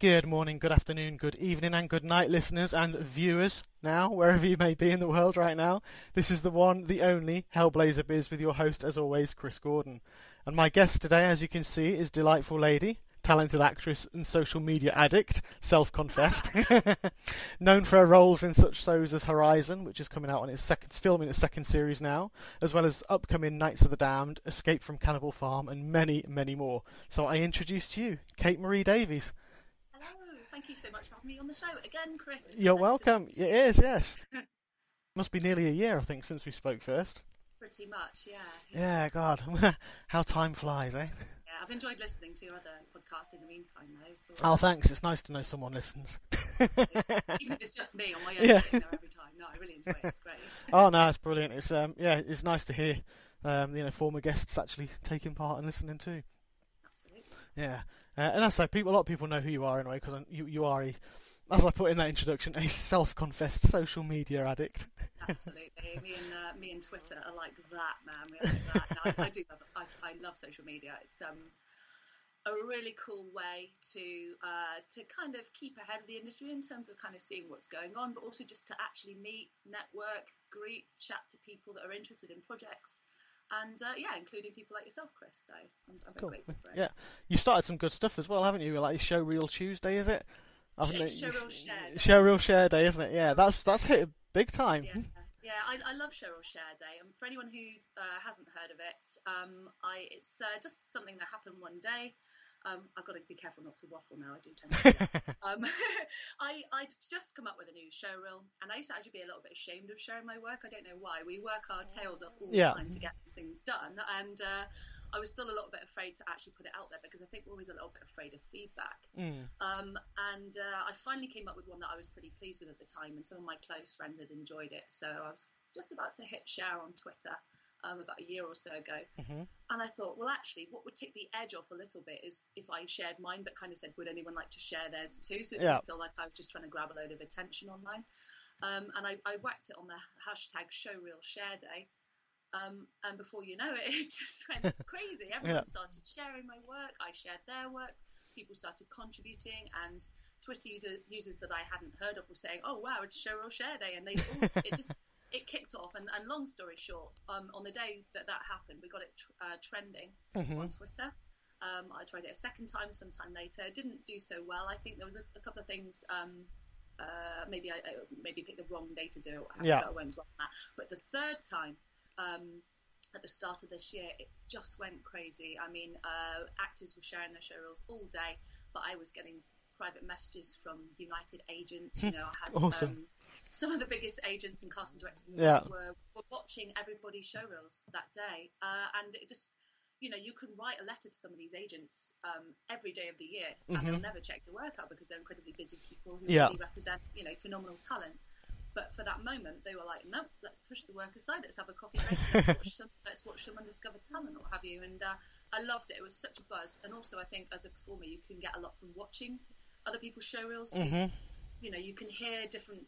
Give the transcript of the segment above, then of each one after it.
Good morning, good afternoon, good evening, and good night, listeners and viewers now, wherever you may be in the world right now. This is the one, the only Hellblazer Biz with your host, as always, Chris Gordon. And my guest today, as you can see, is delightful lady, talented actress and social media addict, self-confessed, known for her roles in such shows as Horizon, which is coming out on filming its second series now, as well as upcoming Knights of the Damned, Escape from Cannibal Farm, and many, many more. So I introduce to you Kate Marie Davies. Thank you so much for having me on the show again, Chris. You're welcome. It is, yes. Must be nearly a year, I think, since we spoke first. Pretty much, yeah. Yeah, God. How time flies, eh? Yeah, I've enjoyed listening to your other podcasts in the meantime, though. So, oh, thanks. It's nice to know someone listens. Even if it's just me on my own every time. No, I really enjoy it. It's great. Oh, no, it's brilliant. It's it's nice to hear former guests actually taking part and listening too. Absolutely. Yeah. And as I say, a lot of people know who you are anyway, because you are, as I put in that introduction, a self-confessed social media addict. Absolutely. Me and Twitter are like that, man. We're like that. No, I love social media. It's a really cool way to kind of keep ahead of the industry in terms of kind of seeing what's going on, but also just to actually meet, network, greet, chat to people that are interested in projects. And including people like yourself, Chris. So I'm very grateful for it. Yeah, you started some good stuff as well, haven't you? Like Showreel Tuesday, is it? Showreel Share Day. Showreel Share Day, isn't it? Yeah, that's hit big time. Yeah, I love Showreel Share Day. And for anyone who hasn't heard of it, it's just something that happened one day. I've got to be careful not to waffle now. I do tend to. I'd just come up with a new showreel, and I used to actually be a little bit ashamed of sharing my work. I don't know why. We work our tails off all the time to get these things done, and I was still a little bit afraid to actually put it out there because I think we're always a little bit afraid of feedback. I finally came up with one that I was pretty pleased with at the time, and some of my close friends had enjoyed it. So I was just about to hit share on Twitter. About a year or so ago, and I thought, well, actually, what would take the edge off a little bit is if I shared mine, but kind of said, would anyone like to share theirs too? So it didn't feel like I was just trying to grab a load of attention online. And I whacked it on the hashtag Showreel Share Day, and before you know it, it just went crazy. Everyone started sharing my work. I shared their work. People started contributing, and Twitter users that I hadn't heard of were saying, "Oh wow, it's Showreel Share Day," and it kicked off, and long story short, on the day that happened, we got it trending on Twitter. I tried it a second time sometime later. It didn't do so well. I think there was a couple of things. Maybe I picked the wrong day to do it. I won't dwell on that. But the third time, at the start of this year, it just went crazy. I mean, actors were sharing their showreels all day, but I was getting private messages from United agents. I had awesome. Some of the biggest agents and casting directors in the world were watching everybody's showreels that day, and it just, you can write a letter to some of these agents every day of the year, and they'll never check your work out because they're incredibly busy people who really represent, phenomenal talent. But for that moment, they were like, no, let's push the work aside. Let's have a coffee break. Let's watch some undiscovered talent, or what have you. And I loved it. It was such a buzz. And also, I think as a performer, you can get a lot from watching other people's showreels because you can hear different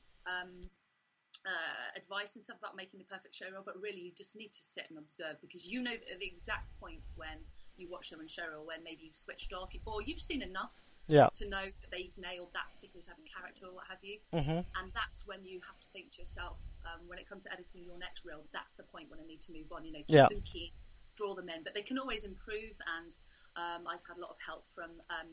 advice and stuff about making the perfect showreel, but really you just need to sit and observe, because at the exact point when you watch someone's showreel, when maybe you've switched off or you've seen enough to know that they've nailed that particular type of character or what have you, and that's when you have to think to yourself, when it comes to editing your next reel, that's the point when I need to move on. Keep them keen, draw them in, but they can always improve. And I've had a lot of help from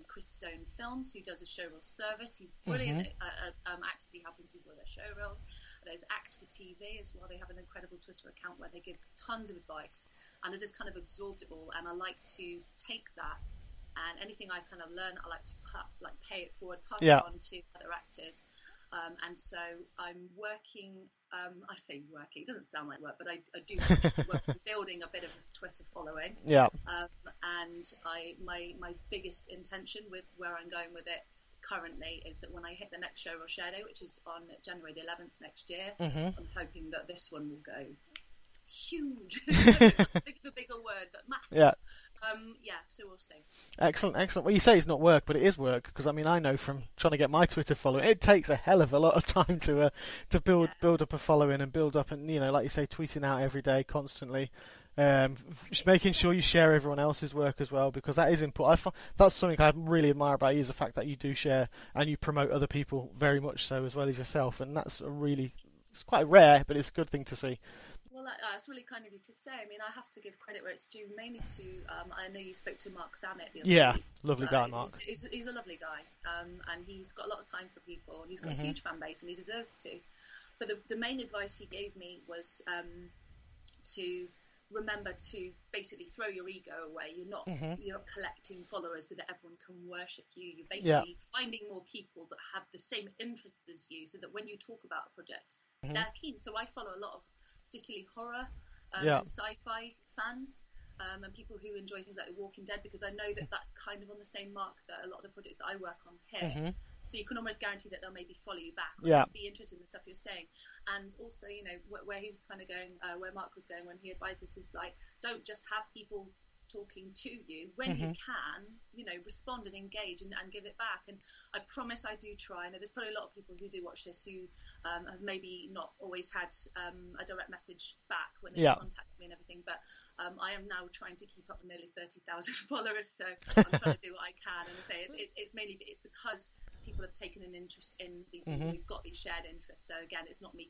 Chris Stone Films, who does a showreel service. He's brilliant at actively helping people with their showreels. There's Act for TV as well. They have an incredible Twitter account where they give tons of advice, and I just kind of absorbed it all. And I like to take that, and anything I kind of learn, I like to pay it forward, pass it on to other actors. And so I'm working, I say working, it doesn't sound like work, but I do work on building a bit of a Twitter following. And my biggest intention with where I'm going with it currently is that when I hit the next Showreel Share Day, which is on January the 11th next year, I'm hoping that this one will go huge. a bigger word, but massive. So we'll see. Excellent. Well, you say it's not work, but it is work, because I know from trying to get my Twitter following, it takes a hell of a lot of time to build up a following and build up, and like you say, tweeting out every day constantly. Just making sure you share everyone else's work as well, because that is important. That's something I really admire about you, is the fact that you do share and you promote other people very much so, as well as yourself, and that's it's quite rare, but it's a good thing to see. Well, that's really kind of you to say. I mean, I have to give credit where it's due, mainly to, I know you spoke to Mark Samet the other week. Lovely guy, Mark. He's a lovely guy, and he's got a lot of time for people, and he's got a huge fan base, and he deserves to. But the main advice he gave me was to remember to basically throw your ego away. You're not collecting followers so that everyone can worship you. You're basically finding more people that have the same interests as you, so that when you talk about a project, they're keen. So I follow a lot of particularly horror and sci-fi fans, and people who enjoy things like The Walking Dead, because I know that that's kind of on the same mark that a lot of the projects that I work on here. So you can almost guarantee that they'll maybe follow you back, or just be interested in the stuff you're saying. And also, you know, where he was kind of going, where Mark was going when he advised us, is like, don't just have people talking to you. When you can, you know, respond and engage and give it back. And I promise I do try. I know there's probably a lot of people who do watch this who have maybe not always had a direct message back when they contact me and everything, but I am now trying to keep up with nearly 30,000 followers, so I'm trying to do what I can. And I say it's mainly because people have taken an interest in these things, and we've got these shared interests. So again, it's not me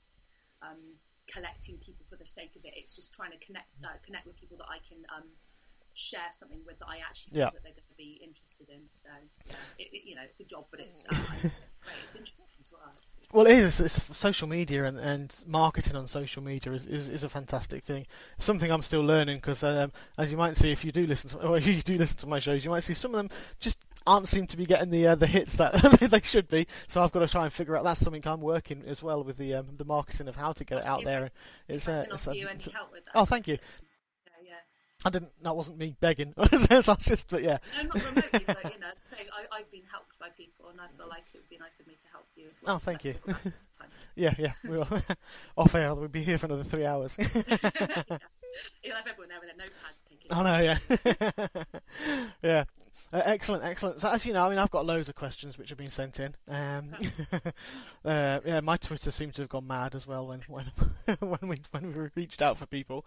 collecting people for the sake of it. It's just trying to connect with people that I can share something with, that I actually feel that they're going to be interested in. So you know, it's a job, but it's great. It's interesting as well. Well, it is. It's social media and marketing on social media is a fantastic thing. It's something I'm still learning, because as you might see if you do listen to my shows, you might see some of them just aren't seem to be getting the hits that they should be. So I've got to try and figure out. That's something I'm working as well with the marketing of how to get it out there. Oh, thank you. That wasn't me begging. But yeah. No, not remotely, but you know, I've been helped by people, and I feel like it would be nice of me to help you as well. Oh, thank you. Yeah, we will. Off air, we'll be here for another 3 hours. You'll have everyone there with their notepads taking. Oh no, yeah, yeah. Excellent. So as you know, I mean, I've got loads of questions which have been sent in. My Twitter seemed to have gone mad as well when we reached out for people.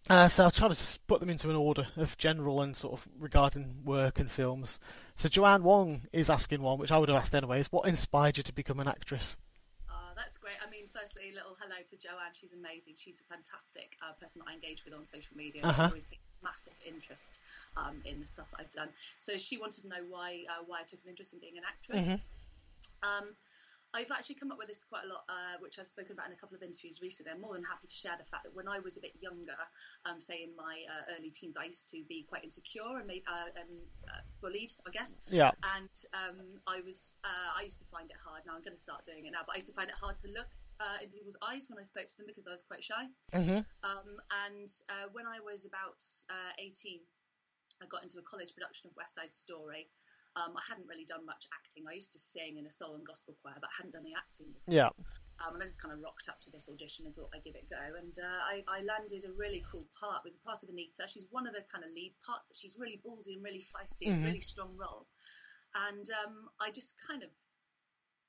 So I'll try to just put them into an order of general and sort of regarding work and films. So Joanne Wong is asking one, which I would have asked anyways. What inspired you to become an actress? That's great. I mean, firstly, a little hello to Joanne. She's amazing. She's a fantastic person that I engage with on social media. She always takes massive interest in the stuff that I've done. So she wanted to know why I took an interest in being an actress. I've actually come up with this quite a lot, which I've spoken about in a couple of interviews recently. I'm more than happy to share the fact that when I was a bit younger, say in my early teens, I used to be quite insecure and maybe bullied, I guess. Yeah. And I used to find it hard. Now I'm going to start doing it now, but I used to find it hard to look in people's eyes when I spoke to them, because I was quite shy. And when I was about 18, I got into a college production of West Side Story. I hadn't really done much acting. I used to sing in a soul and gospel choir, but I hadn't done any acting before. Yeah. And I just kind of rocked up to this audition and thought I'd give it a go. And I landed a really cool part. It was a part of Anita. She's one of the kind of lead parts, but she's really ballsy and really feisty, and really strong role. And I just kind of,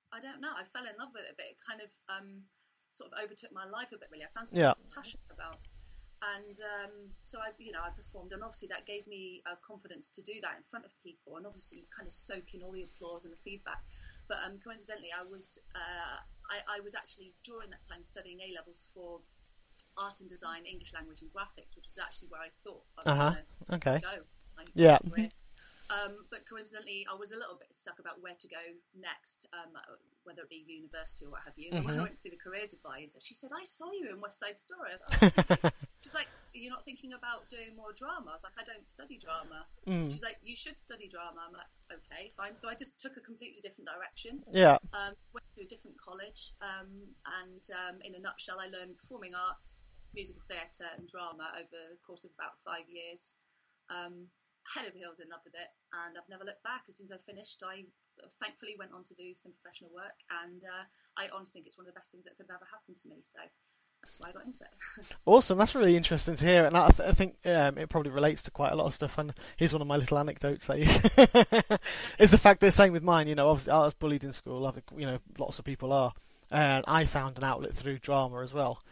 I don't know, I fell in love with it a bit. It kind of sort of overtook my life a bit, really. I found something I was passionate about. And so I performed, and obviously that gave me confidence to do that in front of people, and obviously kind of soak in all the applause and the feedback. But coincidentally, I was actually during that time studying A levels for art and design, English language and graphics, which was actually where I thought I was going to go. Career. But coincidentally, I was a little bit stuck about where to go next, whether it be university or what have you. And when I went to see the careers advisor, she said, "I saw you in West Side Story." I was like, "Oh, she's like, "You're not thinking about doing more drama?" I was like, "I don't study drama." She's like, "You should study drama." I'm like, "Okay, fine." So I just took a completely different direction. Yeah. Went to a different college, and in a nutshell, I learned performing arts, musical theatre, and drama over the course of about 5 years. Head over heels in love with it, and I've never looked back. As soon as I finished, I thankfully went on to do some professional work, and I honestly think it's one of the best things that could have ever happened to me, so that's why I got into it. Awesome, that's really interesting to hear, and I think it probably relates to quite a lot of stuff. And here's one of my little anecdotes that is the fact that same with mine. You know, obviously I was bullied in school. I think lots of people are, and I found an outlet through drama as well.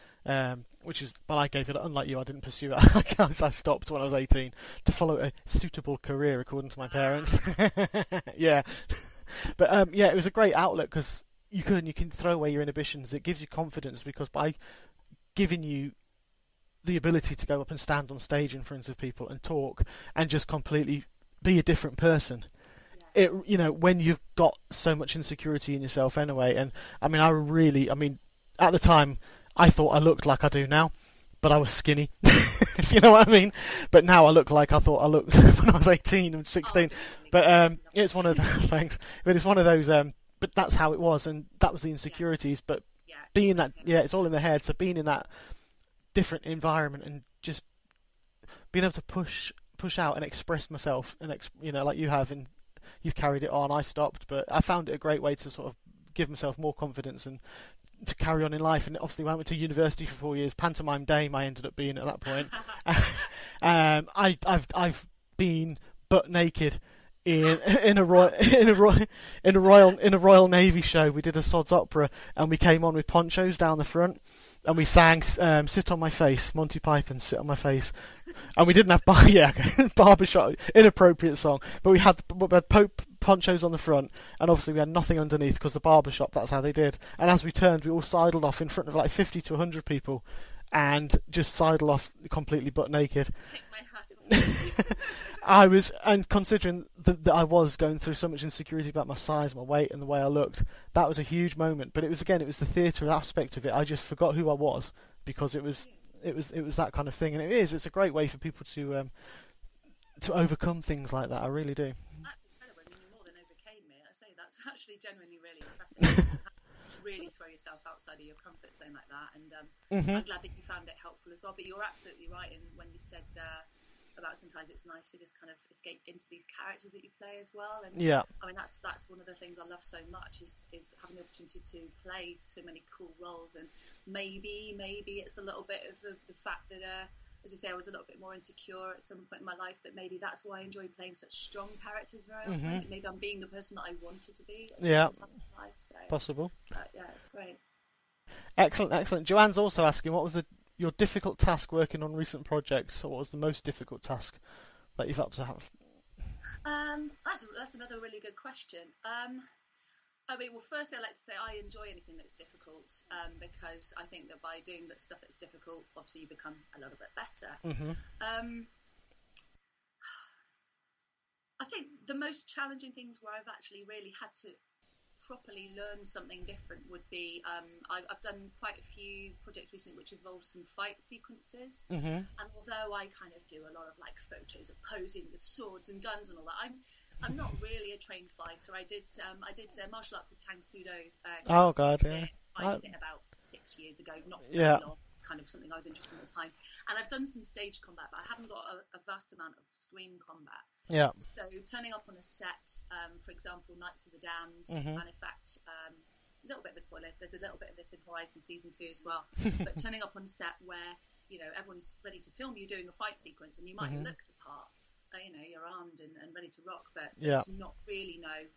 but I gave it, unlike you, I didn't pursue it. I stopped when I was 18 to follow a suitable career, according to my parents. Yeah. But yeah, it was a great outlet because you can throw away your inhibitions. It gives you confidence because by giving you the ability to go up and stand on stage in front of people and talk and just completely be a different person. Yes. When you've got so much insecurity in yourself anyway, and at the time I thought I looked like I do now, but I was skinny, if you know what I mean. But now I look like I thought I looked when I was 18 and 16. But it's one of thanks. But it's one of those. But that's how it was, and that was the insecurities. But being that, it's all in the head. So being in that different environment and just being able to push out and express myself, and like you have, and you've carried it on. I stopped, but I found it a great way to sort of give myself more confidence and to carry on in life. And obviously, when I went to university for 4 years, pantomime dame I ended up being at that point. I've been butt naked in a Royal Navy show. We did a sods opera, and we came on with ponchos down the front, and we sang "Sit on My Face," Monty Python, "Sit on My Face," and we didn't have barbershop, inappropriate song, but we had ponchos on the front, and obviously we had nothing underneath because the barbershop, that's how they did. And as we turned, we all sidled off in front of like 50 to 100 people, and just sidled off completely butt naked. Take my hat off. And considering that I was going through so much insecurity about my size, my weight, and the way I looked, that was a huge moment. But it was the theatre aspect of it. I just forgot who I was because it was that kind of thing, and it's a great way for people to overcome things like that. I really do. That's incredible. I mean, you more than overcame me. I say that's actually genuinely really impressive. Really throw yourself outside of your comfort zone like that, and I'm glad that you found it helpful as well. But you're absolutely right when you said about sometimes it's nice to just kind of escape into these characters that you play as well. And I mean that's one of the things I love so much is having the opportunity to play so many cool roles. And maybe it's a little bit of the fact that as I say, I was a little bit more insecure at some point in my life, but maybe that's why I enjoy playing such strong characters very often. Maybe I'm being the person that I wanted to be at some time in life. So, possible. Yeah, it's great. Excellent. Joanne's also asking, what was your difficult task working on recent projects, or what was the most difficult task that you've had to have? That's another really good question. I mean, well, firstly, I'd like to say I enjoy anything that's difficult because I think that by doing the stuff that's difficult, obviously you become a little bit better. I think the most challenging things where I've actually really had to properly learn something different would be I've done quite a few projects recently which involve some fight sequences, and although I kind of do a lot of like photos of posing with swords and guns and all that, I'm not really a trained fighter. I did martial art called Tang Sudo. Oh God, yeah. I did it about 6 years ago, not very long. It's kind of something I was interested in at the time. And I've done some stage combat, but I haven't got a vast amount of screen combat. Yeah. So turning up on a set, for example, Knights of the Damned, and in fact, a little bit of a spoiler, there's a little bit of this in Horizon Season 2 as well, but turning up on a set where, everyone's ready to film you doing a fight sequence, and you might look the part, you're armed and ready to rock, but to not really know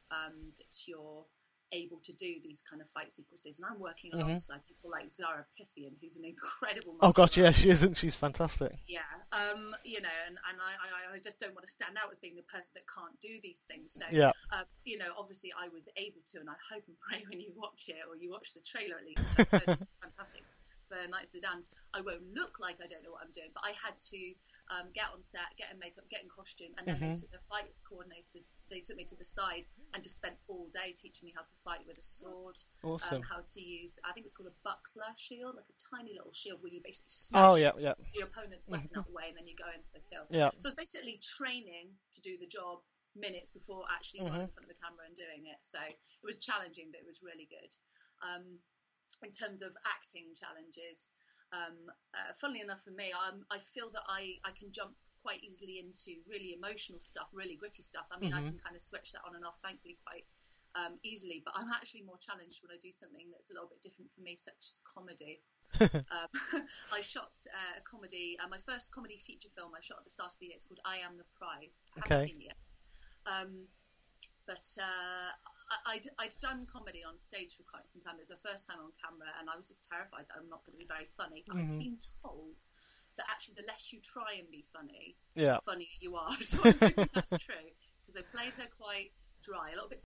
that you're able to do these kind of fight sequences. And I'm working alongside people like Zara Pythian, who's an incredible oh gosh, yeah, she isn't. She's fantastic. Yeah, and I just don't want to stand out as being the person that can't do these things. So obviously I was able to, and I hope and pray when you watch it, or you watch the trailer at least, which I've heard is fantastic, for Knights of the Damned, I won't look like I don't know what I'm doing, but I had to get on set, get in makeup, get in costume, and then they took the fight coordinators, they took me to the side and just spent all day teaching me how to fight with a sword. Awesome. How to use, I think it's called a buckler shield, like a tiny little shield where you basically smash your opponent's weapon out the way and then you go in for the kill. Yeah. So it's basically training to do the job minutes before actually going in front of the camera and doing it. So it was challenging, but it was really good. In terms of acting challenges, funnily enough for me, I feel that I can jump quite easily into really emotional stuff, really gritty stuff. I mean, I can kind of switch that on and off, thankfully, quite easily. But I'm actually more challenged when I do something that's a little bit different for me, such as comedy. I shot a comedy, my first comedy feature film I shot at the start of the year. It's called I Am the Prize. I haven't seen it yet. But I'd done comedy on stage for quite some time. It was the first time on camera, and I was just terrified that I'm not going to be very funny. But I've been told that actually the less you try and be funny, the funnier you are. So I think that's true, because they played her quite dry, a little bit